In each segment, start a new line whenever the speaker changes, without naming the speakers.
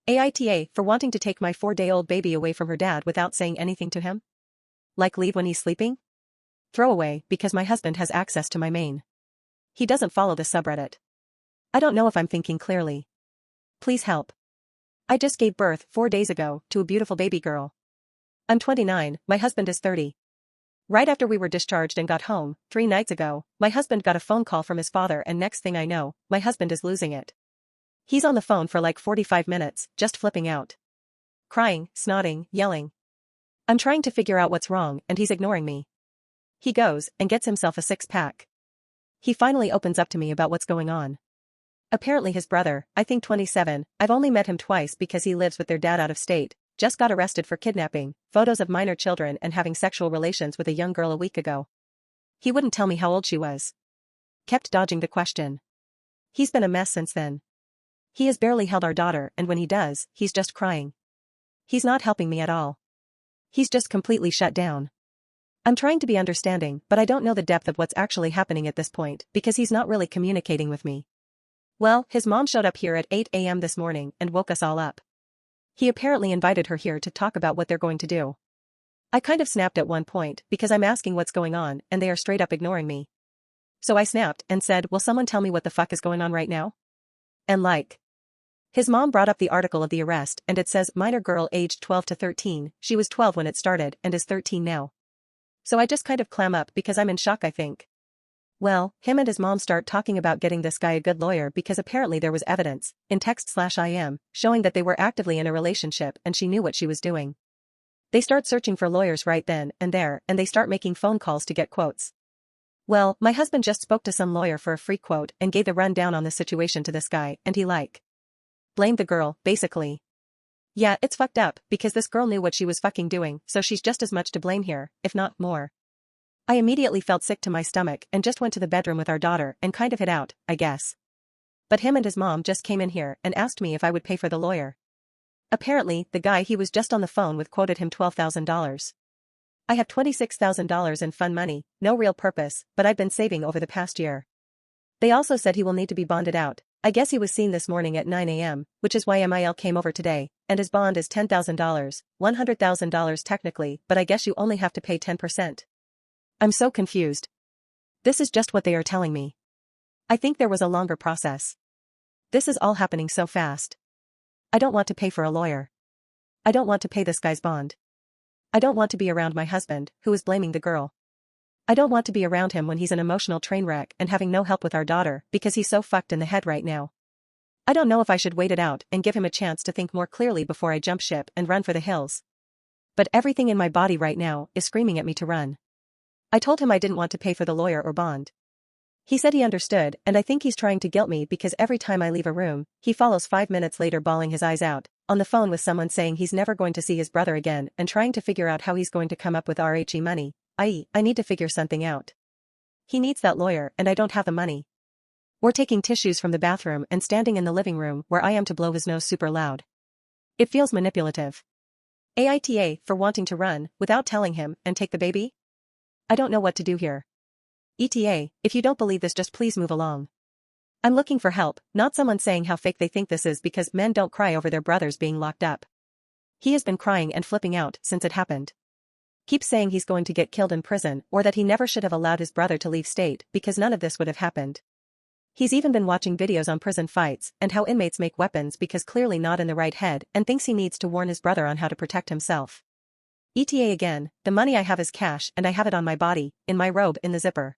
AITA for wanting to take my 4-day-old baby away from her dad without saying anything to him? Like leave when he's sleeping? Throw away because my husband has access to my main. He doesn't follow the subreddit. I don't know if I'm thinking clearly. Please help. I just gave birth 4 days ago to a beautiful baby girl. I'm 29, my husband is 30. Right after we were discharged and got home, 3 nights ago, my husband got a phone call from his father and next thing I know, my husband is losing it. He's on the phone for like 45 minutes, just flipping out. Crying, snotting, yelling. I'm trying to figure out what's wrong and he's ignoring me. He goes and gets himself a 6-pack. He finally opens up to me about what's going on. Apparently his brother, I think 27, I've only met him twice because he lives with their dad out of state, just got arrested for kidnapping, photos of minor children and having sexual relations with a young girl a week ago. He wouldn't tell me how old she was. Kept dodging the question. He's been a mess since then. He has barely held our daughter and when he does, he's just crying. He's not helping me at all. He's just completely shut down. I'm trying to be understanding but I don't know the depth of what's actually happening at this point because he's not really communicating with me. Well, his mom showed up here at 8 a.m. this morning and woke us all up. He apparently invited her here to talk about what they're going to do. I kind of snapped at one point because I'm asking what's going on and they are straight up ignoring me. So I snapped and said, will someone tell me what the fuck is going on right now? And like. His mom brought up the article of the arrest and it says minor girl aged 12 to 13, she was 12 when it started and is 13 now. So I just kind of clam up because I'm in shock I think. Well, him and his mom start talking about getting this guy a good lawyer because apparently there was evidence, in text/IM, showing that they were actively in a relationship and she knew what she was doing. They start searching for lawyers right then and there and they start making phone calls to get quotes. Well, my husband just spoke to some lawyer for a free quote and gave the rundown on the situation to this guy and he blamed the girl, basically. Yeah, it's fucked up because this girl knew what she was fucking doing so she's just as much to blame here, if not more. I immediately felt sick to my stomach and just went to the bedroom with our daughter and kind of hid out, I guess. But him and his mom just came in here and asked me if I would pay for the lawyer. Apparently, the guy he was just on the phone with quoted him $12,000. I have $26,000 in fun money, no real purpose, but I've been saving over the past year. They also said he will need to be bonded out. I guess he was seen this morning at 9 a.m., which is why MIL came over today, and his bond is $10,000, $100,000 technically, but I guess you only have to pay 10%. I'm so confused. This is just what they are telling me. I think there was a longer process. This is all happening so fast. I don't want to pay for a lawyer. I don't want to pay this guy's bond. I don't want to be around my husband, who is blaming the girl. I don't want to be around him when he's an emotional train wreck and having no help with our daughter because he's so fucked in the head right now. I don't know if I should wait it out and give him a chance to think more clearly before I jump ship and run for the hills. But everything in my body right now is screaming at me to run. I told him I didn't want to pay for the lawyer or bond. He said he understood and I think he's trying to guilt me because every time I leave a room, he follows 5 minutes later bawling his eyes out, on the phone with someone saying he's never going to see his brother again and trying to figure out how he's going to come up with RHE money, i.e., I need to figure something out. He needs that lawyer and I don't have the money. We're taking tissues from the bathroom and standing in the living room where I am to blow his nose super loud. It feels manipulative. AITA for wanting to run without telling him and take the baby? I don't know what to do here. ETA, if you don't believe this just please move along. I'm looking for help, not someone saying how fake they think this is because men don't cry over their brothers being locked up. He has been crying and flipping out since it happened. Keeps saying he's going to get killed in prison or that he never should have allowed his brother to leave state because none of this would have happened. He's even been watching videos on prison fights and how inmates make weapons because clearly not in the right head and thinks he needs to warn his brother on how to protect himself. ETA again, the money I have is cash and I have it on my body, in my robe in the zipper.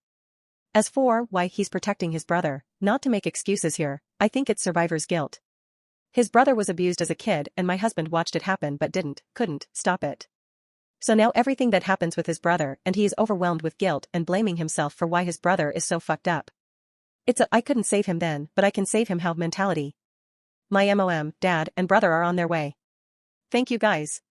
As for why he's protecting his brother, not to make excuses here, I think it's survivor's guilt. His brother was abused as a kid and my husband watched it happen but couldn't stop it. So now everything that happens with his brother and he is overwhelmed with guilt and blaming himself for why his brother is so fucked up. It's a I couldn't save him then but I can save him how mentality. My mom, dad and brother are on their way. Thank you guys.